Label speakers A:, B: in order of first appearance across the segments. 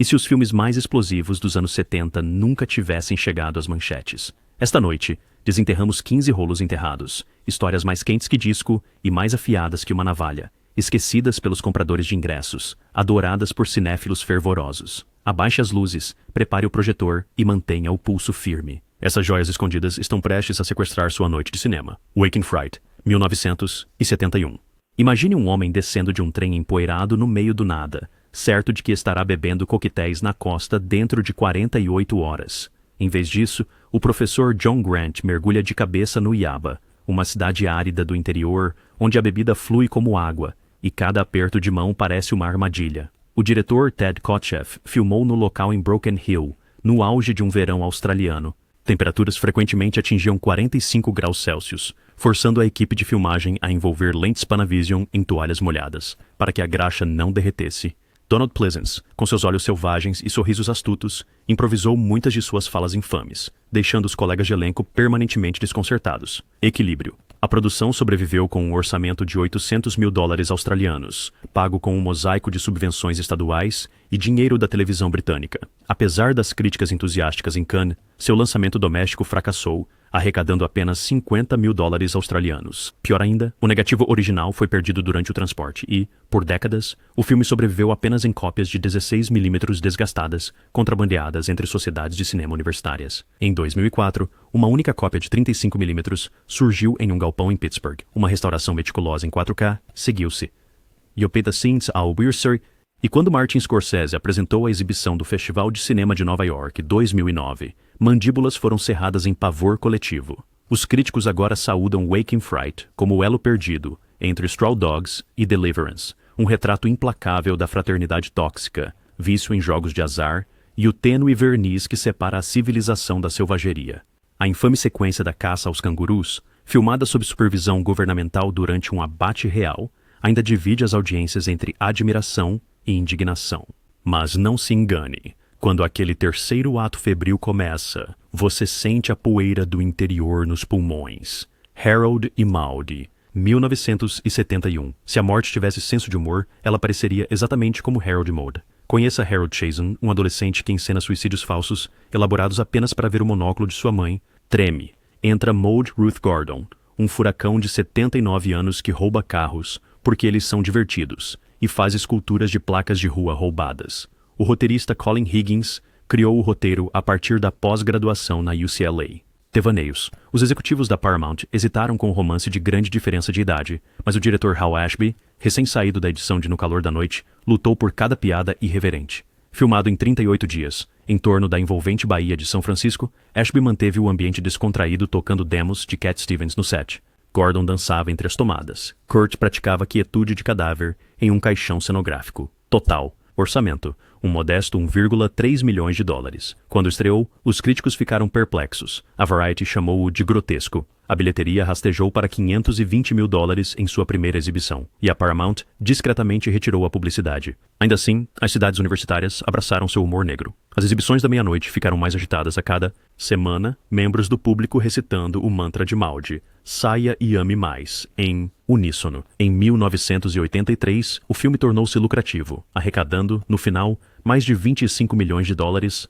A: E se os filmes mais explosivos dos anos 70 nunca tivessem chegado às manchetes? Esta noite, desenterramos 15 rolos enterrados, histórias mais quentes que disco e mais afiadas que uma navalha, esquecidas pelos compradores de ingressos, adoradas por cinéfilos fervorosos. Abaixe as luzes, prepare o projetor e mantenha o pulso firme. Essas joias escondidas estão prestes a sequestrar sua noite de cinema. Waking Fright, 1971. Imagine um homem descendo de um trem empoeirado no meio do nada, certo de que estará bebendo coquetéis na costa dentro de 48 horas. Em vez disso, o professor John Grant mergulha de cabeça no Iaba, uma cidade árida do interior, onde a bebida flui como água, e cada aperto de mão parece uma armadilha. O diretor Ted Kotcheff filmou no local em Broken Hill, no auge de um verão australiano. Temperaturas frequentemente atingiam 45 graus Celsius, forçando a equipe de filmagem a envolver lentes Panavision em toalhas molhadas, para que a graxa não derretesse. Donald Pleasence, com seus olhos selvagens e sorrisos astutos, improvisou muitas de suas falas infames, deixando os colegas de elenco permanentemente desconcertados. Equilíbrio. A produção sobreviveu com um orçamento de $800 mil australianos, pago com um mosaico de subvenções estaduais e dinheiro da televisão britânica. Apesar das críticas entusiásticas em Cannes, seu lançamento doméstico fracassou, arrecadando apenas $50 mil australianos. Pior ainda, o negativo original foi perdido durante o transporte e, por décadas, o filme sobreviveu apenas em cópias de 16mm desgastadas, contrabandeadas entre sociedades de cinema universitárias. Em 2004, uma única cópia de 35mm surgiu em um galpão em Pittsburgh. Uma restauração meticulosa em 4K seguiu-se. You paid the scenes ao Weirser. E quando Martin Scorsese apresentou a exibição do Festival de Cinema de Nova York 2009, mandíbulas foram cerradas em pavor coletivo. Os críticos agora saúdam Waking Fright como o elo perdido entre Straw Dogs e Deliverance, um retrato implacável da fraternidade tóxica, vício em jogos de azar e o tênue verniz que separa a civilização da selvageria. A infame sequência da caça aos cangurus, filmada sob supervisão governamental durante um abate real, ainda divide as audiências entre admiração e indignação. Mas não se engane, quando aquele terceiro ato febril começa, você sente a poeira do interior nos pulmões. Harold e Maude, 1971. Se a morte tivesse senso de humor, ela pareceria exatamente como Harold e Maude. Conheça Harold Chazen, um adolescente que encena suicídios falsos, elaborados apenas para ver o monóculo de sua mãe. Treme. Entra Maude Ruth Gordon, um furacão de 79 anos que rouba carros, porque eles são divertidos, e faz esculturas de placas de rua roubadas. O roteirista Colin Higgins criou o roteiro a partir da pós-graduação na UCLA. Devaneios. Os executivos da Paramount hesitaram com o romance de grande diferença de idade, mas o diretor Hal Ashby, recém-saído da edição de No Calor da Noite, lutou por cada piada irreverente. Filmado em 38 dias, em torno da envolvente Baía de São Francisco, Ashby manteve o ambiente descontraído tocando demos de Cat Stevens no set. Gordon dançava entre as tomadas. Kurt praticava quietude de cadáver em um caixão cenográfico. Total. Orçamento. Um modesto $1,3 milhões. Quando estreou, os críticos ficaram perplexos. A Variety chamou-o de grotesco. A bilheteria rastejou para $520 mil em sua primeira exibição, e a Paramount discretamente retirou a publicidade. Ainda assim, as cidades universitárias abraçaram seu humor negro. As exibições da meia-noite ficaram mais agitadas a cada semana, membros do público recitando o mantra de Maude, Saia e ame mais, em uníssono. Em 1983, o filme tornou-se lucrativo, arrecadando, no final, mais de $25 milhões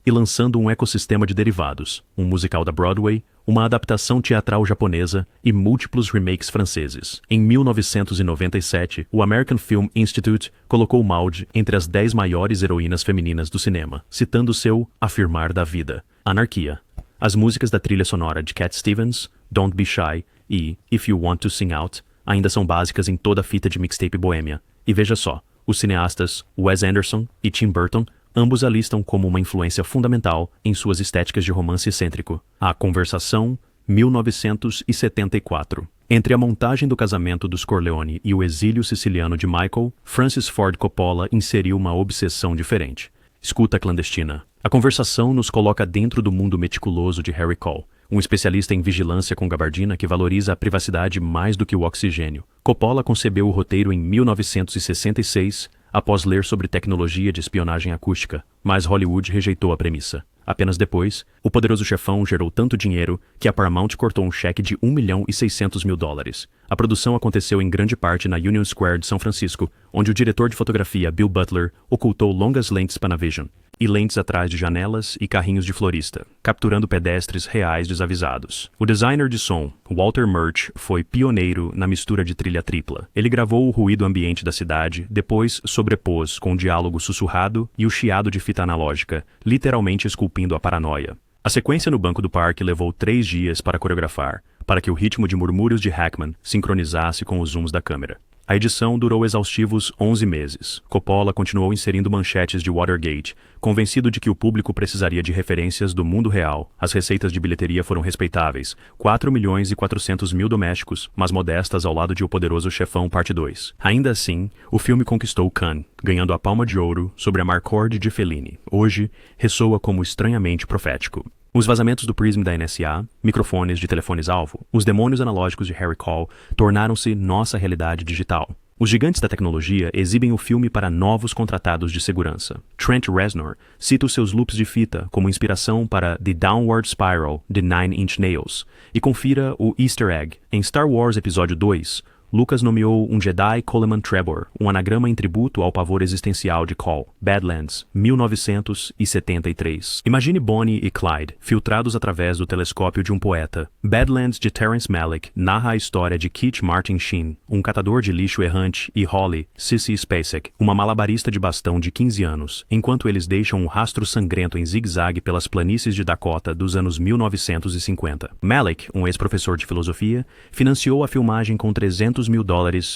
A: e lançando um ecossistema de derivados, um musical da Broadway, uma adaptação teatral japonesa e múltiplos remakes franceses. Em 1997, o American Film Institute colocou Maude entre as 10 maiores heroínas femininas do cinema, citando seu afirmar da vida. Anarquia. As músicas da trilha sonora de Cat Stevens, Don't Be Shy e If You Want to Sing Out ainda são básicas em toda a fita de mixtape boêmia. E veja só, os cineastas Wes Anderson e Tim Burton ambos a listam como uma influência fundamental em suas estéticas de romance excêntrico. A Conversação, 1974. Entre a montagem do casamento dos Corleone e o exílio siciliano de Michael, Francis Ford Coppola inseriu uma obsessão diferente. Escuta clandestina. A Conversação nos coloca dentro do mundo meticuloso de Harry Cole, um especialista em vigilância com gabardina que valoriza a privacidade mais do que o oxigênio. Coppola concebeu o roteiro em 1966, após ler sobre tecnologia de espionagem acústica, mas Hollywood rejeitou a premissa. Apenas depois, O Poderoso Chefão gerou tanto dinheiro que a Paramount cortou um cheque de $1.600.000. A produção aconteceu em grande parte na Union Square de São Francisco, onde o diretor de fotografia Bill Butler ocultou longas lentes Panavision. e lentes atrás de janelas e carrinhos de florista, capturando pedestres reais desavisados. O designer de som, Walter Murch, foi pioneiro na mistura de trilha tripla. Ele gravou o ruído ambiente da cidade, depois sobrepôs com o diálogo sussurrado e o chiado de fita analógica, literalmente esculpindo a paranoia. A sequência no banco do parque levou 3 dias para coreografar, para que o ritmo de murmúrios de Hackman sincronizasse com os zooms da câmera. A edição durou exaustivos 11 meses. Coppola continuou inserindo manchetes de Watergate, convencido de que o público precisaria de referências do mundo real. As receitas de bilheteria foram respeitáveis, 4.400.000 domésticos, mas modestas ao lado de O Poderoso Chefão Parte 2. Ainda assim, o filme conquistou Cannes, ganhando a Palma de Ouro sobre a Marcorde de Fellini. Hoje, ressoa como estranhamente profético. Os vazamentos do Prism da NSA, microfones de telefones-alvo, os demônios analógicos de Harry Cole tornaram-se nossa realidade digital. Os gigantes da tecnologia exibem o filme para novos contratados de segurança. Trent Reznor cita os seus loops de fita como inspiração para The Downward Spiral de Nine Inch Nails, e confira o Easter egg. Em Star Wars Episódio 2, Lucas nomeou um Jedi Coleman Trebor, um anagrama em tributo ao pavor existencial de Cole. Badlands, 1973. Imagine Bonnie e Clyde, filtrados através do telescópio de um poeta. Badlands, de Terrence Malick, narra a história de Kit Martin Sheen, um catador de lixo errante, e Holly, Sissy Spacek, uma malabarista de bastão de 15 anos, enquanto eles deixam um rastro sangrento em zigue-zague pelas planícies de Dakota dos anos 1950. Malick, um ex-professor de filosofia, financiou a filmagem com $300 mil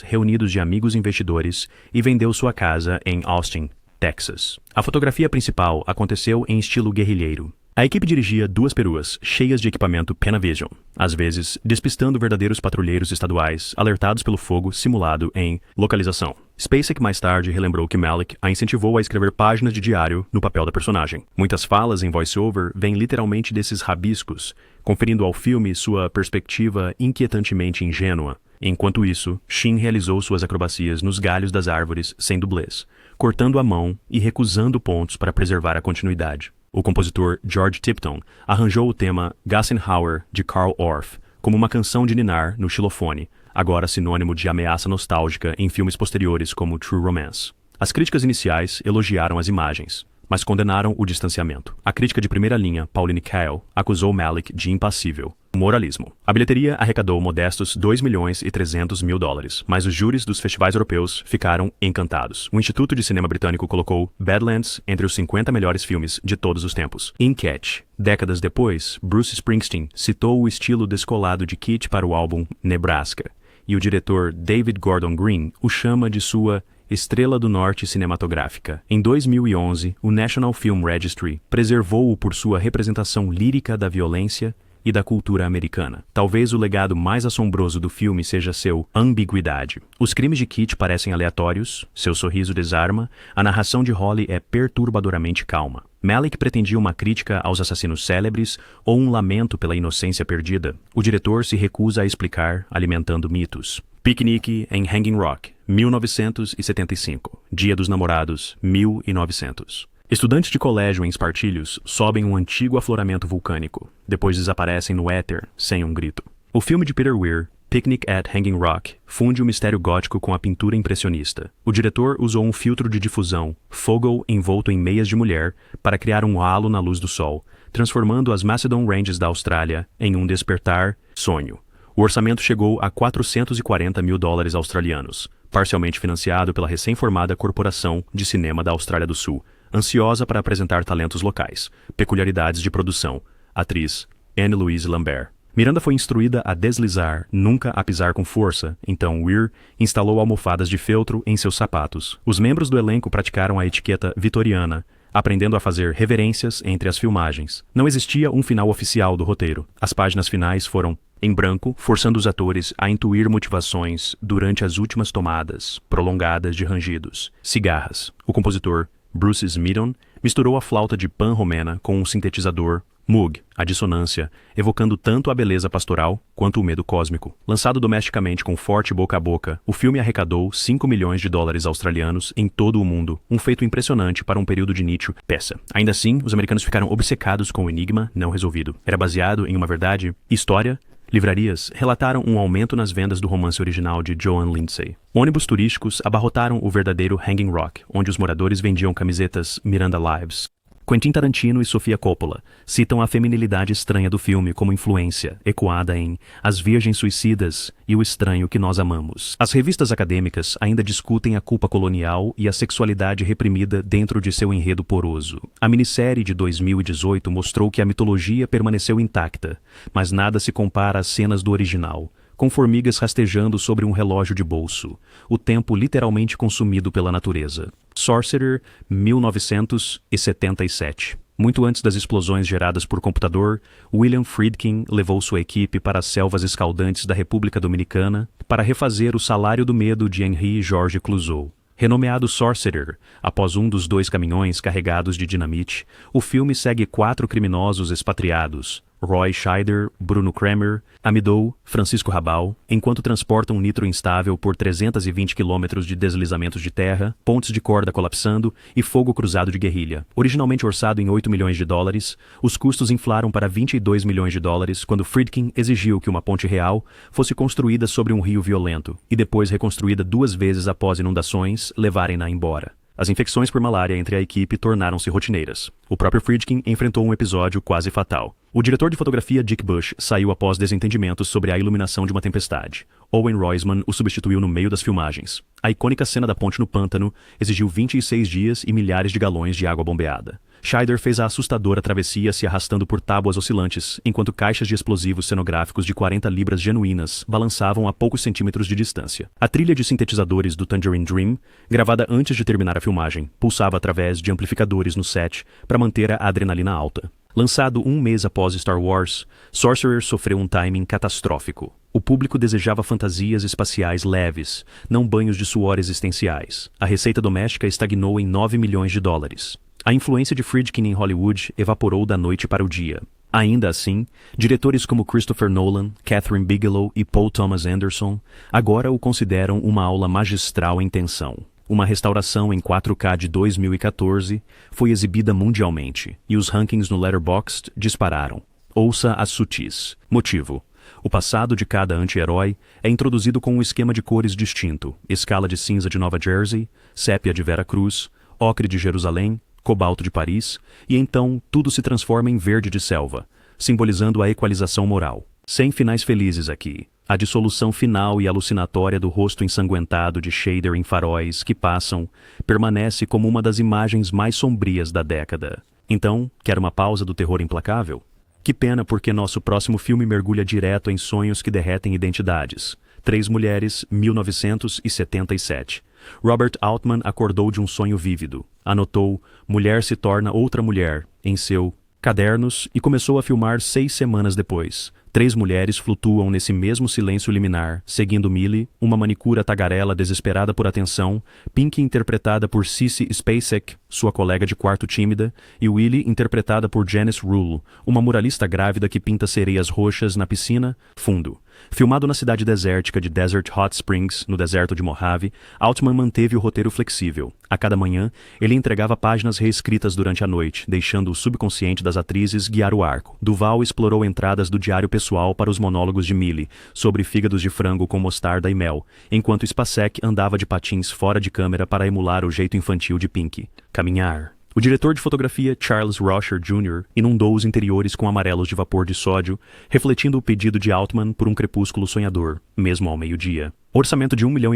A: reunidos de amigos investidores e vendeu sua casa em Austin, Texas. A fotografia principal aconteceu em estilo guerrilheiro. A equipe dirigia 2 peruas, cheias de equipamento Panavision, às vezes despistando verdadeiros patrulheiros estaduais alertados pelo fogo simulado em localização. Spacek mais tarde relembrou que Malick a incentivou a escrever páginas de diário no papel da personagem. Muitas falas em voice-over vêm literalmente desses rabiscos, conferindo ao filme sua perspectiva inquietantemente ingênua. Enquanto isso, Sheen realizou suas acrobacias nos galhos das árvores sem dublês, cortando a mão e recusando pontos para preservar a continuidade. O compositor George Tipton arranjou o tema Gassenhauer de Carl Orff como uma canção de ninar no xilofone, agora sinônimo de ameaça nostálgica em filmes posteriores como True Romance. As críticas iniciais elogiaram as imagens, mas condenaram o distanciamento. A crítica de primeira linha, Pauline Kael, acusou Malick de impassível. Moralismo. A bilheteria arrecadou modestos $2.3 milhões, mas os júris dos festivais europeus ficaram encantados. O Instituto de Cinema Britânico colocou Badlands entre os 50 melhores filmes de todos os tempos. Enquete. Décadas depois, Bruce Springsteen citou o estilo descolado de Kit para o álbum Nebraska, e o diretor David Gordon Green o chama de sua Estrela do Norte cinematográfica. Em 2011, o National Film Registry preservou-o por sua representação lírica da violência e da cultura americana. Talvez o legado mais assombroso do filme seja seu ambiguidade. Os crimes de Kit parecem aleatórios, seu sorriso desarma, a narração de Holly é perturbadoramente calma. Malick pretendia uma crítica aos assassinos célebres ou um lamento pela inocência perdida. O diretor se recusa a explicar, alimentando mitos. Piquenique em Hanging Rock, 1975. Dia dos Namorados, 1900. Estudantes de colégio em espartilhos sobem um antigo afloramento vulcânico, depois desaparecem no éter sem um grito. O filme de Peter Weir, Picnic at Hanging Rock, funde o mistério gótico com a pintura impressionista. O diretor usou um filtro de difusão, Fogel envolto em meias de mulher, para criar um halo na luz do sol, transformando as Macedon Ranges da Austrália em um despertar sonho. O orçamento chegou a $440 mil australianos, parcialmente financiado pela recém-formada Corporação de Cinema da Austrália do Sul, ansiosa para apresentar talentos locais, peculiaridades de produção. Atriz Anne-Louise Lambert. Miranda foi instruída a deslizar, nunca a pisar com força, então Weir instalou almofadas de feltro em seus sapatos. Os membros do elenco praticaram a etiqueta vitoriana, aprendendo a fazer reverências entre as filmagens. Não existia um final oficial do roteiro. As páginas finais foram em branco, forçando os atores a intuir motivações durante as últimas tomadas prolongadas de rangidos. Cigarras. O compositor Bruce Smeaton misturou a flauta de Pan romena com um sintetizador Moog, a dissonância, evocando tanto a beleza pastoral quanto o medo cósmico. Lançado domesticamente com forte boca a boca, o filme arrecadou $5 milhões australianos em todo o mundo, um feito impressionante para um período de nicho peça. Ainda assim, os americanos ficaram obcecados com o enigma não resolvido. Era baseado em uma verdade? História? Livrarias relataram um aumento nas vendas do romance original de Joan Lindsay. Ônibus turísticos abarrotaram o verdadeiro Hanging Rock, onde os moradores vendiam camisetas Miranda Lives. Quentin Tarantino e Sofia Coppola citam a feminilidade estranha do filme como influência, ecoada em As Virgens Suicidas e O Estranho que Nós Amamos. As revistas acadêmicas ainda discutem a culpa colonial e a sexualidade reprimida dentro de seu enredo poroso. A minissérie de 2018 mostrou que a mitologia permaneceu intacta, mas nada se compara às cenas do original, com formigas rastejando sobre um relógio de bolso, o tempo literalmente consumido pela natureza. Sorcerer, 1977. Muito antes das explosões geradas por computador, William Friedkin levou sua equipe para as selvas escaldantes da República Dominicana para refazer O Salário do Medo de Henri Georges Clouzot. Renomeado Sorcerer, após um dos 2 caminhões carregados de dinamite, o filme segue 4 criminosos expatriados, Roy Scheider, Bruno Kramer, Amidou, Francisco Rabal, enquanto transportam nitro instável por 320 quilômetros de deslizamentos de terra, pontes de corda colapsando e fogo cruzado de guerrilha. Originalmente orçado em 8 milhões de dólares, os custos inflaram para 22 milhões de dólares quando Friedkin exigiu que uma ponte real fosse construída sobre um rio violento e depois reconstruída 2 vezes após inundações levarem-na embora. As infecções por malária entre a equipe tornaram-se rotineiras. O próprio Friedkin enfrentou um episódio quase fatal. O diretor de fotografia Dick Bush saiu após desentendimentos sobre a iluminação de uma tempestade. Owen Roizman o substituiu no meio das filmagens. A icônica cena da ponte no pântano exigiu 26 dias e milhares de galões de água bombeada. Scheider fez a assustadora travessia se arrastando por tábuas oscilantes, enquanto caixas de explosivos cenográficos de 40 libras genuínas balançavam a poucos centímetros de distância. A trilha de sintetizadores do Tangerine Dream, gravada antes de terminar a filmagem, pulsava através de amplificadores no set para manter a adrenalina alta. Lançado 1 mês após Star Wars, Sorcerer sofreu um timing catastrófico. O público desejava fantasias espaciais leves, não banhos de suor existenciais. A receita doméstica estagnou em 9 milhões de dólares. A influência de Friedkin em Hollywood evaporou da noite para o dia. Ainda assim, diretores como Christopher Nolan, Catherine Bigelow e Paul Thomas Anderson agora o consideram uma aula magistral em tensão. Uma restauração em 4K de 2014 foi exibida mundialmente, e os rankings no Letterboxd dispararam. Ouça as sutis. Motivo: o passado de cada anti-herói é introduzido com um esquema de cores distinto, escala de cinza de Nova Jersey, sépia de Vera Cruz, ocre de Jerusalém, cobalto de Paris, e então tudo se transforma em verde de selva, simbolizando a equalização moral. Sem finais felizes aqui. A dissolução final e alucinatória do rosto ensanguentado de Scheider em faróis que passam permanece como uma das imagens mais sombrias da década. Então, quer uma pausa do terror implacável? Que pena, porque nosso próximo filme mergulha direto em sonhos que derretem identidades. 3 Mulheres, 1977. Robert Altman acordou de um sonho vívido. Anotou "Mulher se torna outra mulher" em seu cadernos e começou a filmar 6 semanas depois. 3 mulheres flutuam nesse mesmo silêncio liminar, seguindo Millie, uma manicura tagarela desesperada por atenção, Pink interpretada por Sissy Spacek, sua colega de quarto tímida, e Willie interpretada por Janice Rule, uma muralista grávida que pinta sereias roxas na piscina fundo. Filmado na cidade desértica de Desert Hot Springs, no deserto de Mojave, Altman manteve o roteiro flexível. A cada manhã, ele entregava páginas reescritas durante a noite, deixando o subconsciente das atrizes guiar o arco. Duvall explorou entradas do diário pessoal para os monólogos de Millie, sobre fígados de frango com mostarda e mel, enquanto Spacek andava de patins fora de câmera para emular o jeito infantil de Pink. Caminhar. O diretor de fotografia Charles Rosher Jr. inundou os interiores com amarelos de vapor de sódio, refletindo o pedido de Altman por um crepúsculo sonhador, mesmo ao meio-dia. Orçamento de $1,5 milhão,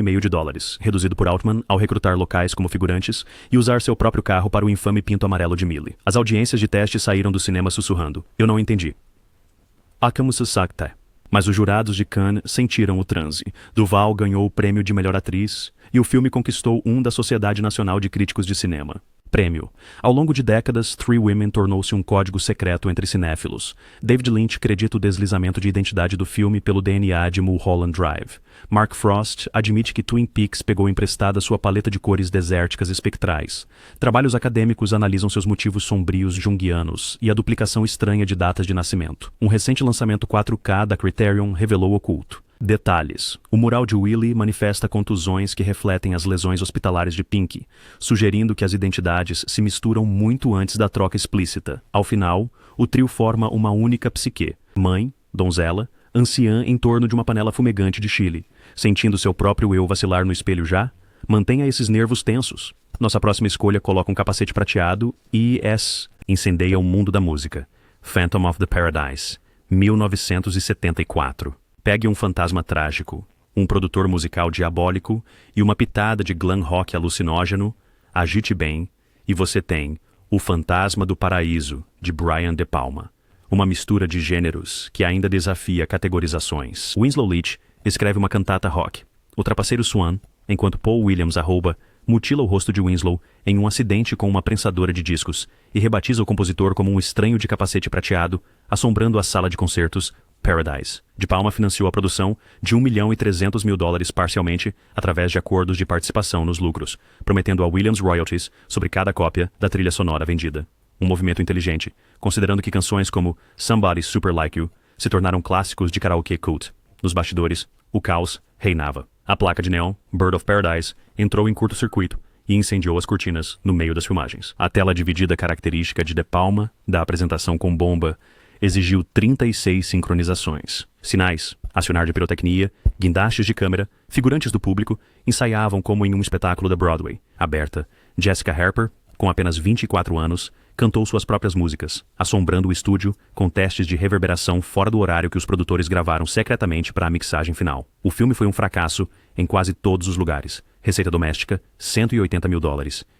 A: reduzido por Altman ao recrutar locais como figurantes e usar seu próprio carro para o infame pinto amarelo de Millie. As audiências de teste saíram do cinema sussurrando: "Eu não entendi." Mas os jurados de Cannes sentiram o transe. Duvall ganhou o prêmio de melhor atriz e o filme conquistou um da Sociedade Nacional de Críticos de Cinema. Prêmio. Ao longo de décadas, Three Women tornou-se um código secreto entre cinéfilos. David Lynch acredita o deslizamento de identidade do filme pelo DNA de Mulholland Drive. Mark Frost admite que Twin Peaks pegou emprestada sua paleta de cores desérticas espectrais. Trabalhos acadêmicos analisam seus motivos sombrios junguianos e a duplicação estranha de datas de nascimento. Um recente lançamento 4K da Criterion revelou o culto. Detalhes. O mural de Willie manifesta contusões que refletem as lesões hospitalares de Pink, sugerindo que as identidades se misturam muito antes da troca explícita. Ao final, o trio forma uma única psique: mãe, donzela, anciã em torno de uma panela fumegante de chile. Sentindo seu próprio eu vacilar no espelho já? Mantenha esses nervos tensos. Nossa próxima escolha coloca um capacete prateado e incendeia o mundo da música. Phantom of the Paradise, 1974. Pegue um fantasma trágico, um produtor musical diabólico e uma pitada de glam rock alucinógeno, agite bem, e você tem O Fantasma do Paraíso, de Brian De Palma. Uma mistura de gêneros que ainda desafia categorizações. Winslow Leach escreve uma cantata rock. O trapaceiro Swan, enquanto Paul Williams mutila o rosto de Winslow em um acidente com uma prensadora de discos e rebatiza o compositor como um estranho de capacete prateado, assombrando a sala de concertos Paradise. De Palma financiou a produção de $1.3 milhão parcialmente através de acordos de participação nos lucros, prometendo a Williams royalties sobre cada cópia da trilha sonora vendida. Um movimento inteligente, considerando que canções como Somebody Super Like You se tornaram clássicos de karaokê cult. Nos bastidores, o caos reinava. A placa de neon, Bird of Paradise, entrou em curto-circuito e incendiou as cortinas no meio das filmagens. A tela dividida característica de De Palma, da apresentação com bomba, exigiu 36 sincronizações. Sinais, acionar de pirotecnia, guindastes de câmera, figurantes do público ensaiavam como em um espetáculo da Broadway. Aberta, Jessica Harper, com apenas 24 anos, cantou suas próprias músicas, assombrando o estúdio com testes de reverberação fora do horário que os produtores gravaram secretamente para a mixagem final. O filme foi um fracasso em quase todos os lugares. Receita doméstica, $180 mil.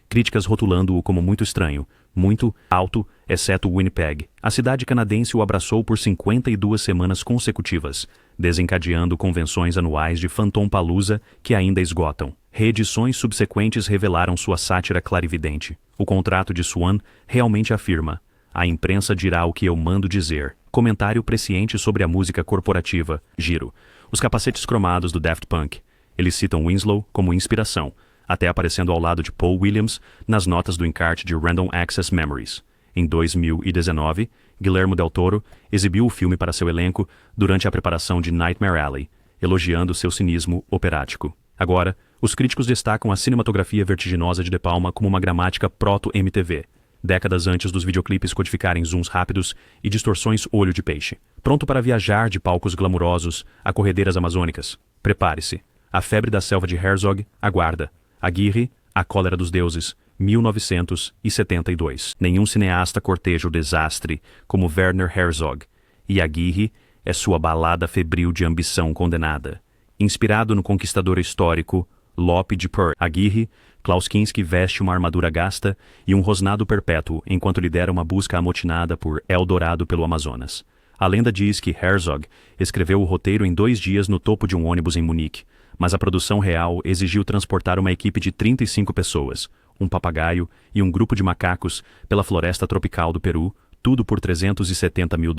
A: Críticas rotulando-o como muito estranho, muito alto, exceto Winnipeg. A cidade canadense o abraçou por 52 semanas consecutivas, desencadeando convenções anuais de Fantompalooza que ainda esgotam. Reedições subsequentes revelaram sua sátira clarividente. O contrato de Swan realmente afirma: a imprensa dirá o que eu mando dizer. Comentário presciente sobre a música corporativa. Giro. Os capacetes cromados do Daft Punk. Eles citam Winslow como inspiração, até aparecendo ao lado de Paul Williams nas notas do encarte de Random Access Memories. Em 2019, Guillermo del Toro exibiu o filme para seu elenco durante a preparação de Nightmare Alley, elogiando seu cinismo operático. Agora, os críticos destacam a cinematografia vertiginosa de De Palma como uma gramática proto-MTV, décadas antes dos videoclipes codificarem zooms rápidos e distorções olho de peixe. Pronto para viajar de palcos glamurosos a corredeiras amazônicas? Prepare-se. A febre da selva de Herzog aguarda. Aguirre, A Cólera dos Deuses, 1972. Nenhum cineasta corteja o desastre como Werner Herzog, e Aguirre é sua balada febril de ambição condenada. Inspirado no conquistador histórico Lope de Peur, Aguirre, Klaus Kinski veste uma armadura gasta e um rosnado perpétuo enquanto lidera uma busca amotinada por Eldorado pelo Amazonas. A lenda diz que Herzog escreveu o roteiro em 2 dias no topo de um ônibus em Munique, mas a produção real exigiu transportar uma equipe de 35 pessoas, um papagaio e um grupo de macacos pela floresta tropical do Peru, tudo por $370 mil.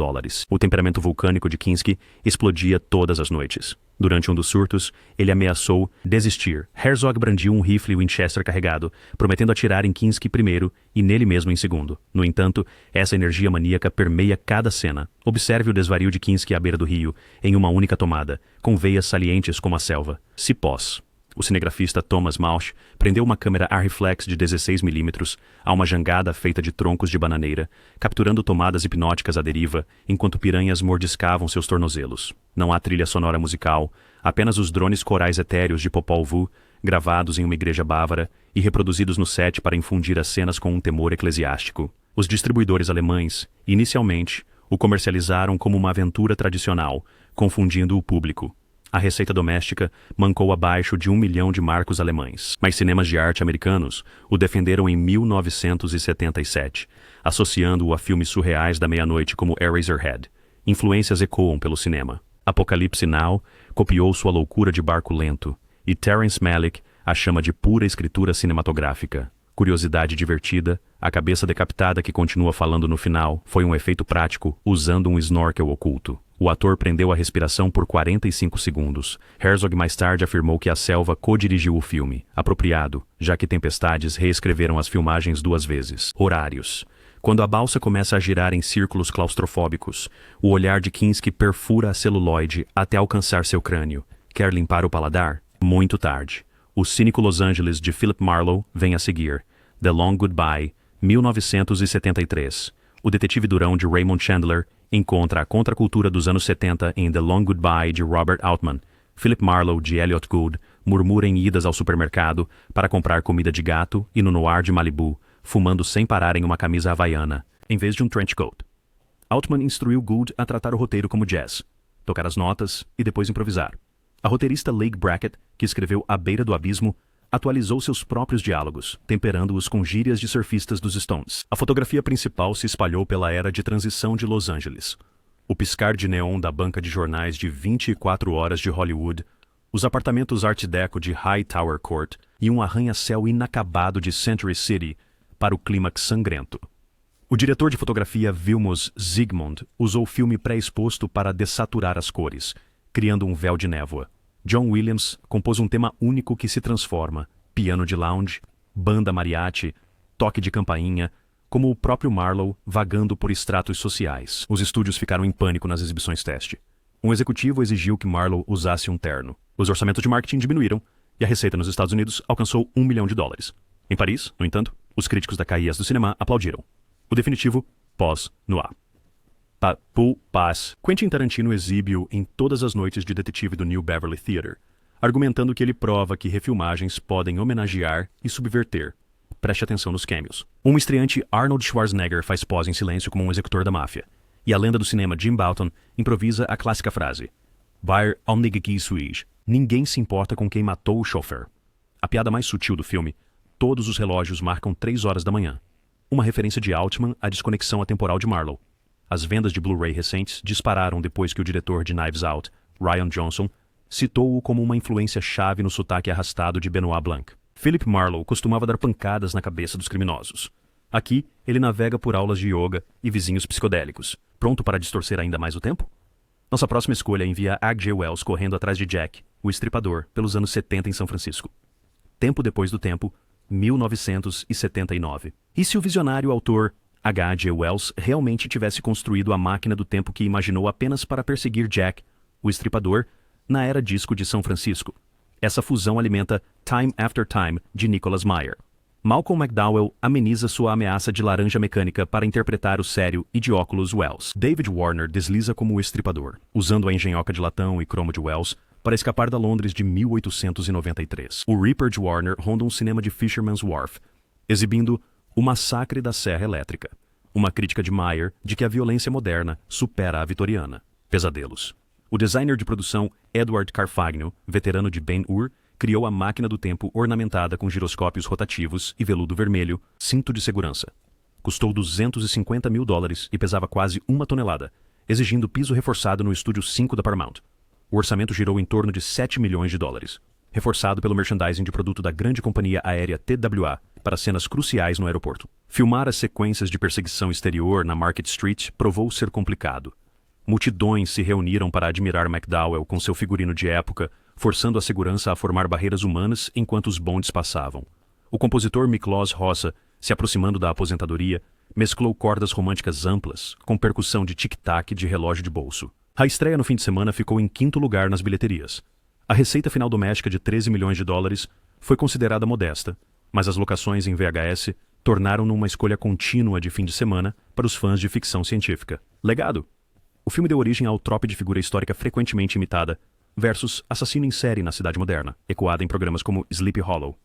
A: O temperamento vulcânico de Kinski explodia todas as noites. Durante um dos surtos, ele ameaçou desistir. Herzog brandiu um rifle Winchester carregado, prometendo atirar em Kinski primeiro e nele mesmo em segundo. No entanto, essa energia maníaca permeia cada cena. Observe o desvario de Kinski à beira do rio, em uma única tomada, com veias salientes como a selva. Cipós. O cinegrafista Thomas Mauch prendeu uma câmera Arriflex de 16mm a uma jangada feita de troncos de bananeira, capturando tomadas hipnóticas à deriva enquanto piranhas mordiscavam seus tornozelos. Não há trilha sonora musical, apenas os drones corais etéreos de Popol Vuh, gravados em uma igreja bávara e reproduzidos no set para infundir as cenas com um temor eclesiástico. Os distribuidores alemães, inicialmente, o comercializaram como uma aventura tradicional, confundindo o público. A receita doméstica mancou abaixo de 1 milhão de marcos alemães. Mas cinemas de arte americanos o defenderam em 1977, associando-o a filmes surreais da meia-noite como Eraserhead. Influências ecoam pelo cinema. Apocalipse Now copiou sua loucura de barco lento, e Terrence Malick a chama de pura escritura cinematográfica. Curiosidade divertida, a cabeça decapitada que continua falando no final foi um efeito prático usando um snorkel oculto. O ator prendeu a respiração por 45 segundos. Herzog mais tarde afirmou que a selva co-dirigiu o filme, apropriado, já que Tempestades reescreveram as filmagens 2 vezes. Horários. Quando a balsa começa a girar em círculos claustrofóbicos, o olhar de Kinski perfura a celuloide até alcançar seu crânio. Quer limpar o paladar? Muito tarde. O cínico Los Angeles de Philip Marlowe vem a seguir. The Long Goodbye, 1973. O detetive durão de Raymond Chandler encontra a contracultura dos anos 70 em The Long Goodbye de Robert Altman. Philip Marlowe de Elliot Gould murmura em idas ao supermercado para comprar comida de gato e no noir de Malibu, fumando sem parar em uma camisa havaiana. em vez de um trench coat. Altman instruiu Gould a tratar o roteiro como jazz, tocar as notas e depois improvisar. A roteirista Leigh Brackett, que escreveu À Beira do Abismo, atualizou seus próprios diálogos, temperando-os com gírias de surfistas dos Stones. A fotografia principal se espalhou pela era de transição de Los Angeles. O piscar de neon da banca de jornais de 24 horas de Hollywood, os apartamentos Art Deco de Hightower Court e um arranha-céu inacabado de Century City para o clímax sangrento. O diretor de fotografia Vilmos Zsigmond usou o filme pré-exposto para dessaturar as cores, criando um véu de névoa. John Williams compôs um tema único que se transforma, piano de lounge, banda mariachi, toque de campainha, como o próprio Marlowe vagando por estratos sociais. Os estúdios ficaram em pânico nas exibições teste. Um executivo exigiu que Marlowe usasse um terno. Os orçamentos de marketing diminuíram e a receita nos Estados Unidos alcançou $1 milhão. Em Paris, no entanto, os críticos da Cahiers do cinema aplaudiram. O definitivo pós-noir. Quentin Tarantino exibe-o em todas as noites de detetive do New Beverly Theater, argumentando que ele prova que refilmagens podem homenagear e subverter. Preste atenção nos cameos. Um estreante Arnold Schwarzenegger faz pós em silêncio como um executor da máfia, e a lenda do cinema Jim Bouton improvisa a clássica frase: "Bair onnig suij". Ninguém se importa com quem matou o chofer. A piada mais sutil do filme: todos os relógios marcam 3 horas da manhã. Uma referência de Altman à desconexão atemporal de Marlowe. As vendas de Blu-ray recentes dispararam depois que o diretor de Knives Out, Rian Johnson, citou-o como uma influência-chave no sotaque arrastado de Benoit Blanc. Philip Marlowe costumava dar pancadas na cabeça dos criminosos. Aqui, ele navega por aulas de yoga e vizinhos psicodélicos. Pronto para distorcer ainda mais o tempo? Nossa próxima escolha envia H.G. Wells correndo atrás de Jack, o estripador, pelos anos 70 em São Francisco. Tempo depois do tempo, 1979. E se o visionário autor H.G. Wells realmente tivesse construído a máquina do tempo que imaginou apenas para perseguir Jack, o estripador, na era disco de São Francisco? Essa fusão alimenta Time After Time, de Nicholas Meyer. Malcolm McDowell ameniza sua ameaça de laranja mecânica para interpretar o sério e de óculos Wells. David Warner desliza como o estripador, usando a engenhoca de latão e cromo de Wells para escapar da Londres de 1893. O Reaper de Warner ronda um cinema de Fisherman's Wharf, exibindo O Massacre da Serra Elétrica, uma crítica de Meyer de que a violência moderna supera a vitoriana. Pesadelos. O designer de produção Edward Carfagno, veterano de Ben-Hur, criou a máquina do tempo ornamentada com giroscópios rotativos e veludo vermelho, cinto de segurança. Custou $250 mil e pesava quase 1 tonelada, exigindo piso reforçado no Estúdio 5 da Paramount. O orçamento girou em torno de $7 milhões, reforçado pelo merchandising de produto da grande companhia aérea TWA para cenas cruciais no aeroporto. Filmar as sequências de perseguição exterior na Market Street provou ser complicado. Multidões se reuniram para admirar McDowell com seu figurino de época, forçando a segurança a formar barreiras humanas enquanto os bondes passavam. O compositor Miklos Rosa, se aproximando da aposentadoria, mesclou cordas românticas amplas com percussão de tic-tac de relógio de bolso. A estreia no fim de semana ficou em 5º lugar nas bilheterias. A receita final doméstica de $13 milhões foi considerada modesta, mas as locações em VHS tornaram-no uma escolha contínua de fim de semana para os fãs de ficção científica. Legado. O filme deu origem ao trope de figura histórica frequentemente imitada, versus assassino em série na cidade moderna, ecoada em programas como Sleepy Hollow.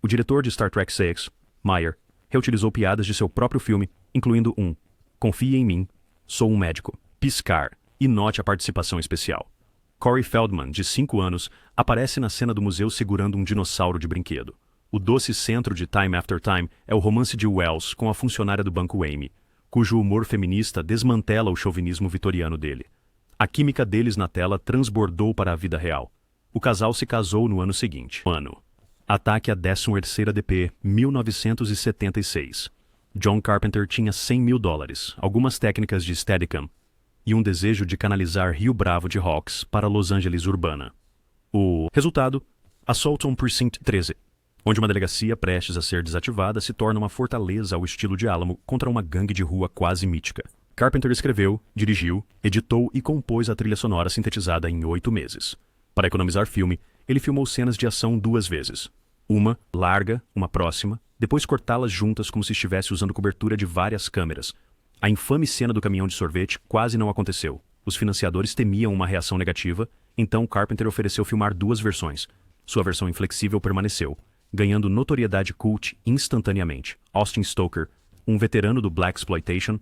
A: O diretor de Star Trek VI, Meyer, reutilizou piadas de seu próprio filme, incluindo um "Confie em mim, sou um médico", piscar, e note a participação especial. Corey Feldman, de 5 anos, aparece na cena do museu segurando um dinossauro de brinquedo. O doce centro de Time After Time é o romance de Wells com a funcionária do banco Amy, cujo humor feminista desmantela o chauvinismo vitoriano dele. A química deles na tela transbordou para a vida real. O casal se casou no ano seguinte. Ataque à 13ª DP, 1976. John Carpenter tinha $100 mil, algumas técnicas de Steadicam e um desejo de canalizar Rio Bravo de Hawks para Los Angeles urbana. O resultado: Assault on Precinct 13, onde uma delegacia prestes a ser desativada se torna uma fortaleza ao estilo de Alamo contra uma gangue de rua quase mítica. Carpenter escreveu, dirigiu, editou e compôs a trilha sonora sintetizada em 8 meses. Para economizar filme, ele filmou cenas de ação 2 vezes. Uma, larga, uma próxima, depois cortá-las juntas como se estivesse usando cobertura de várias câmeras. A infame cena do caminhão de sorvete quase não aconteceu. Os financiadores temiam uma reação negativa, então Carpenter ofereceu filmar 2 versões. Sua versão inflexível permaneceu, ganhando notoriedade cult instantaneamente. Austin Stoker, um veterano do Blaxploitation,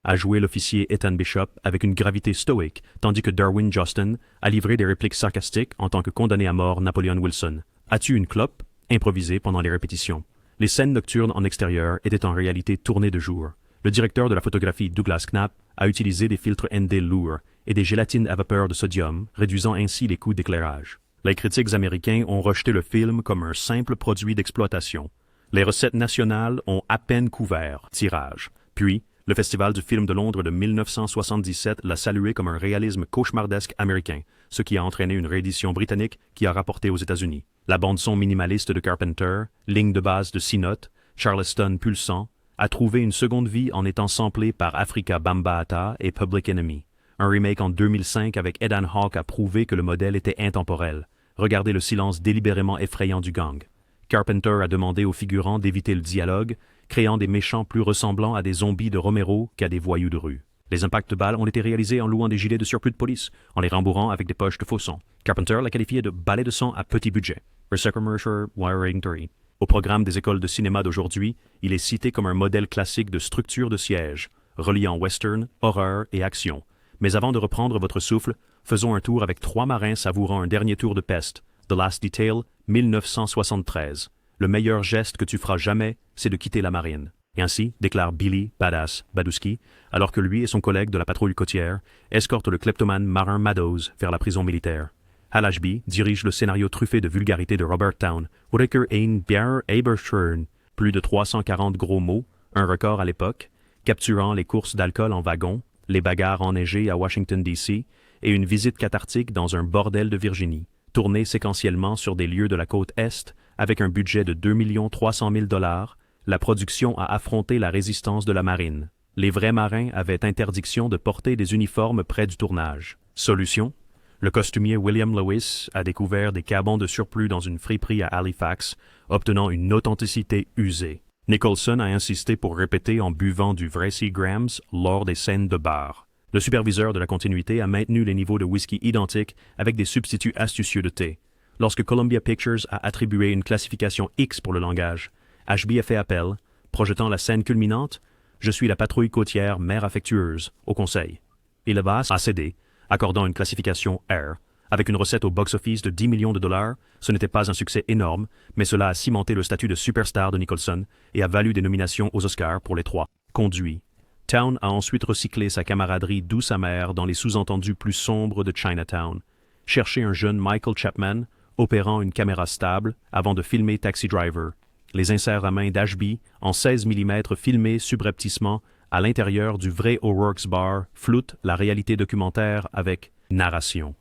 A: a joué l'officier Ethan Bishop avec une gravité stoïque, tandis que Darwin Justin a livré des répliques sarcastiques en tant que condamné à mort Napoleon Wilson. As-tu une clope? Improvisé pendant les répétitions. Les scènes nocturnes en extérieur étaient en réalité tournées de jour. Le directeur de la photographie Douglas Knapp a utilisé des filtres ND lourds et des gélatines à vapeur de sodium, réduisant ainsi les coûts d'éclairage. Les critiques américains ont rejeté le film comme un simple produit d'exploitation. Les recettes nationales ont à peine couvert tirage. Puis, le Festival du film de Londres de 1977 l'a salué comme un réalisme cauchemardesque américain, ce qui a entraîné une réédition britannique qui a rapporté aux États-Unis. La bande-son minimaliste de Carpenter, ligne de base de 6 notes, Charleston pulsant, a trouvé une seconde vie en étant samplé par Afrika Bambaataa et Public Enemy. Un remake en 2005 avec Ethan Hawke a prouvé que le modèle était intemporel. Regardez le silence délibérément effrayant du gang. Carpenter a demandé aux figurants d'éviter le dialogue, créant des méchants plus ressemblants à des zombies de Romero qu'à des voyous de rue. Les impacts de balles ont été réalisés en louant des gilets de surplus de police, en les rembourrant avec des poches de faux sang. Carpenter l'a qualifié de balai de sang à petit budget. Au programme des écoles de cinéma d'aujourd'hui, il est cité comme un modèle classique de structure de siège, reliant western, horreur et action. Mais avant de reprendre votre souffle, faisons un tour avec 3 marins savourant un dernier tour de peste. The Last Detail, 1973. Le meilleur geste que tu feras jamais, c'est de quitter la marine. Et ainsi, déclare Billy Badass Badouski, alors que lui et son collègue de la patrouille côtière escortent le kleptomane marin Maddowes vers la prison militaire. Hal Ashby dirige le scénario truffé de vulgarité de Robert Town, Whittaker ein Bier Eberschön, plus de 340 gros mots, un record à l'époque, capturant les courses d'alcool en wagon, les bagarres enneigées à Washington D.C. et une visite cathartique dans un bordel de Virginie, tournée séquentiellement sur des lieux de la côte Est, avec un budget de 2 300 000 $, la production a affronté la résistance de la marine. Les vrais marins avaient interdiction de porter des uniformes près du tournage. Solution? Le costumier William Lewis a découvert des cabons de surplus dans une friperie à Halifax, obtenant une authenticité usée. Nicholson a insisté pour répéter en buvant du vrai Seagrams lors des scènes de bar. Le superviseur de la continuité a maintenu les niveaux de whisky identiques avec des substituts astucieux de thé. Lorsque Columbia Pictures a attribué une classification X pour le langage, Ashby a fait appel, projetant la scène culminante « Je suis la patrouille côtière mère affectueuse » au conseil. Et Levas a cédé, accordant une classification R. Avec une recette au box-office de 10 millions de $, ce n'était pas un succès énorme, mais cela a cimenté le statut de superstar de Nicholson et a valu des nominations aux Oscars pour les 3. Conduit. Town a ensuite recyclé sa camaraderie douce amère dans les sous-entendus plus sombres de Chinatown. Cherchez un jeune Michael Chapman, opérant une caméra stable, avant de filmer Taxi Driver. Les inserts à main d'Ashby, en 16 mm filmés subrepticement, à l'intérieur du vrai O'Rourke's Bar, floutent la réalité documentaire avec narration.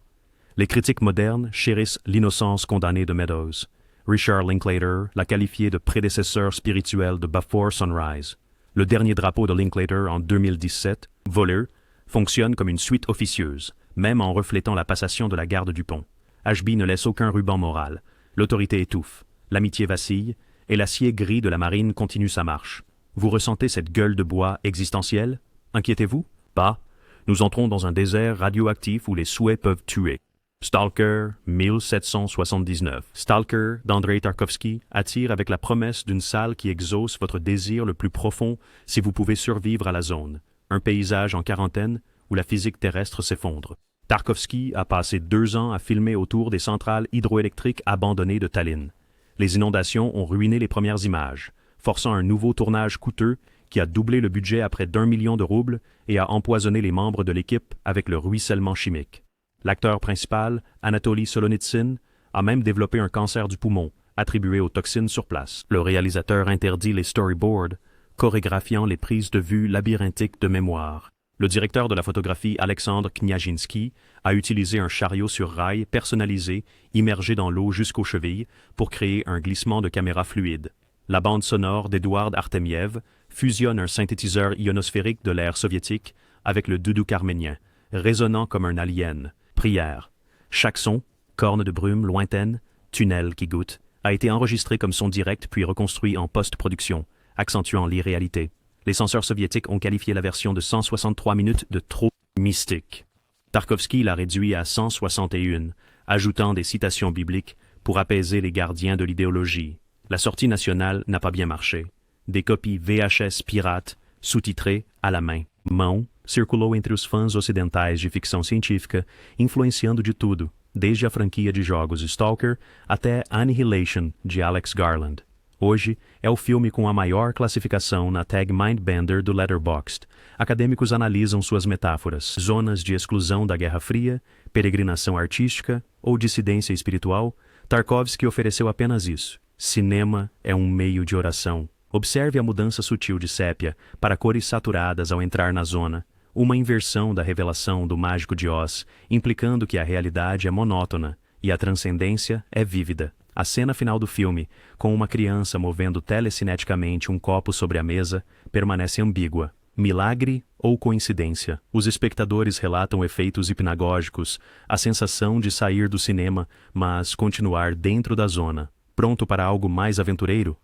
A: Les critiques modernes chérissent l'innocence condamnée de Meadows. Richard Linklater l'a qualifié de prédécesseur spirituel de Before Sunrise. Le dernier drapeau de Linklater en 2017, voleux, fonctionne comme une suite officieuse, même en reflétant la passation de la garde du pont. Ashby ne laisse aucun ruban moral. L'autorité étouffe, l'amitié vacille, et l'acier gris de la marine continue sa marche. Vous ressentez cette gueule de bois existentielle? Inquiétez-vous? Pas. Nous entrons dans un désert radioactif où les souhaits peuvent tuer. Stalker, 1779. Stalker, d'Andrei Tarkovsky, attire avec la promesse d'une salle qui exauce votre désir le plus profond si vous pouvez survivre à la zone. Un paysage en quarantaine où la physique terrestre s'effondre. Tarkovsky a passé 2 ans à filmer autour des centrales hydroélectriques abandonnées de Tallinn. Les inondations ont ruiné les premières images, forçant un nouveau tournage coûteux qui a doublé le budget à près d'1 million de roubles et a empoisonné les membres de l'équipe avec le ruissellement chimique. L'acteur principal, Anatoly Solonitsyn, a même développé un cancer du poumon, attribué aux toxines sur place. Le réalisateur interdit les storyboards, chorégraphiant les prises de vue labyrinthiques de mémoire. Le directeur de la photographie Alexandre Kniazinski a utilisé un chariot sur rail personnalisé, immergé dans l'eau jusqu'aux chevilles, pour créer un glissement de caméra fluide. La bande sonore d'Eduard Artemiev fusionne un synthétiseur ionosphérique de l'ère soviétique avec le doudouk arménien, résonnant comme un alien. Prière. Chaque son, corne de brume lointaine, tunnel qui goûte, a été enregistré comme son direct puis reconstruit en post-production, accentuant l'irréalité. Les censeurs soviétiques ont qualifié la version de 163 minutes de trop mystique. Tarkovsky l'a réduit à 161, ajoutant des citations bibliques pour apaiser les gardiens de l'idéologie. La sortie nationale n'a pas bien marché. Des copies VHS pirates, sous-titrées à la main. Mão circulou entre os fãs ocidentais de ficção científica, influenciando de tudo, desde a franquia de jogos Stalker até Annihilation, de Alex Garland. Hoje, é o filme com a maior classificação na tag Mindbender do Letterboxd. Acadêmicos analisam suas metáforas, zonas de exclusão da Guerra Fria, peregrinação artística ou dissidência espiritual. Tarkovsky ofereceu apenas isso. Cinema é um meio de oração. Observe a mudança sutil de sépia para cores saturadas ao entrar na zona, uma inversão da revelação do Mágico de Oz, implicando que a realidade é monótona e a transcendência é vívida. A cena final do filme, com uma criança movendo telecineticamente um copo sobre a mesa, permanece ambígua. Milagre ou coincidência? Os espectadores relatam efeitos hipnagógicos, a sensação de sair do cinema, mas continuar dentro da zona. Pronto para algo mais aventureiro?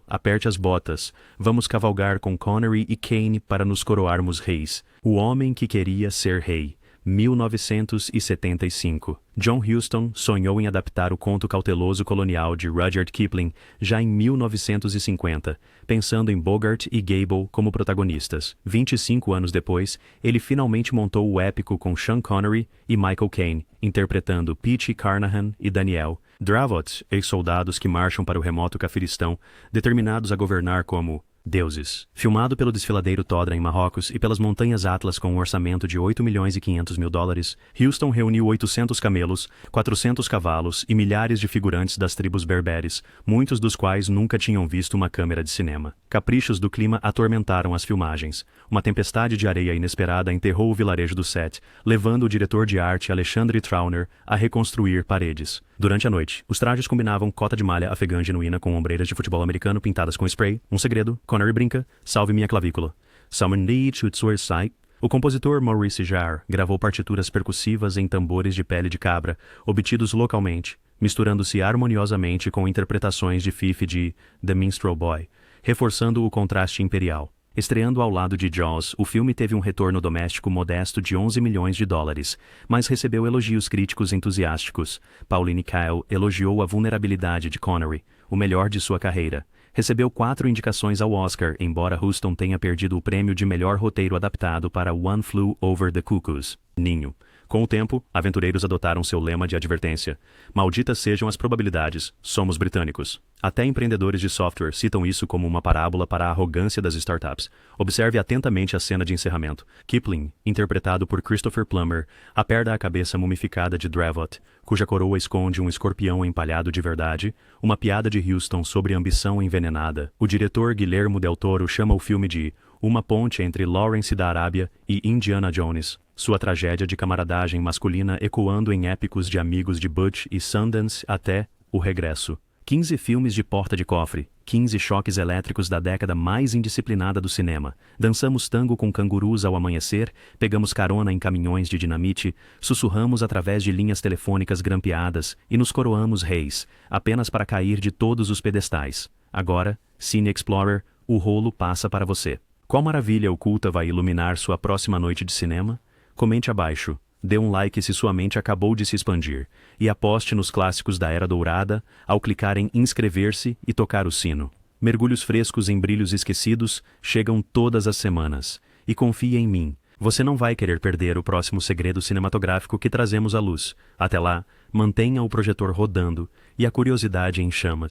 A: Aperte as botas. Vamos cavalgar com Connery e Kane para nos coroarmos reis. O Homem que Queria Ser Rei. 1975. John Huston sonhou em adaptar o conto cauteloso colonial de Rudyard Kipling já em 1950, pensando em Bogart e Gable como protagonistas. 25 anos depois, ele finalmente montou o épico com Sean Connery e Michael Caine, interpretando P.T. Carnahan e Daniel, Dravot, ex-soldados que marcham para o remoto Cafiristão, determinados a governar como deuses. Filmado pelo desfiladeiro Todra em Marrocos e pelas montanhas Atlas com um orçamento de $8.500.000, Huston reuniu 800 camelos, 400 cavalos e milhares de figurantes das tribos berberes, muitos dos quais nunca tinham visto uma câmera de cinema. Caprichos do clima atormentaram as filmagens. Uma tempestade de areia inesperada enterrou o vilarejo do set, levando o diretor de arte Alexandre Trauner a reconstruir paredes. Durante a noite, os trajes combinavam cota de malha afegã genuína com ombreiras de futebol americano pintadas com spray. Um segredo, Connery brinca, salve minha clavícula. Someone needs to swear sight. O compositor Maurice Jarre gravou partituras percussivas em tambores de pele de cabra, obtidos localmente, misturando-se harmoniosamente com interpretações de Fife de The Minstrel Boy, reforçando o contraste imperial. Estreando ao lado de Jaws, o filme teve um retorno doméstico modesto de $11 milhões, mas recebeu elogios críticos entusiásticos. Pauline Kael elogiou a vulnerabilidade de Connery, o melhor de sua carreira. Recebeu 4 indicações ao Oscar, embora Huston tenha perdido o prêmio de melhor roteiro adaptado para One Flew Over the Cuckoo's Ninho. Com o tempo, aventureiros adotaram seu lema de advertência. Malditas sejam as probabilidades, somos britânicos. Até empreendedores de software citam isso como uma parábola para a arrogância das startups. Observe atentamente a cena de encerramento. Kipling, interpretado por Christopher Plummer, aperta a cabeça mumificada de Dravot, cuja coroa esconde um escorpião empalhado de verdade, uma piada de Huston sobre ambição envenenada. O diretor Guillermo del Toro chama o filme de uma ponte entre Lawrence da Arábia e Indiana Jones, sua tragédia de camaradagem masculina ecoando em épicos de amigos de Butch e Sundance até O Regresso. 15 filmes de porta de cofre, 15 choques elétricos da década mais indisciplinada do cinema. Dançamos tango com cangurus ao amanhecer, pegamos carona em caminhões de dinamite, sussurramos através de linhas telefônicas grampeadas e nos coroamos reis, apenas para cair de todos os pedestais. Agora, Cine Explorer, o rolo passa para você. Qual maravilha oculta vai iluminar sua próxima noite de cinema? Comente abaixo, dê um like se sua mente acabou de se expandir, e aposte nos clássicos da Era Dourada ao clicar em inscrever-se e tocar o sino. Mergulhos frescos em brilhos esquecidos chegam todas as semanas. E confie em mim, você não vai querer perder o próximo segredo cinematográfico que trazemos à luz. Até lá, mantenha o projetor rodando e a curiosidade em chamas.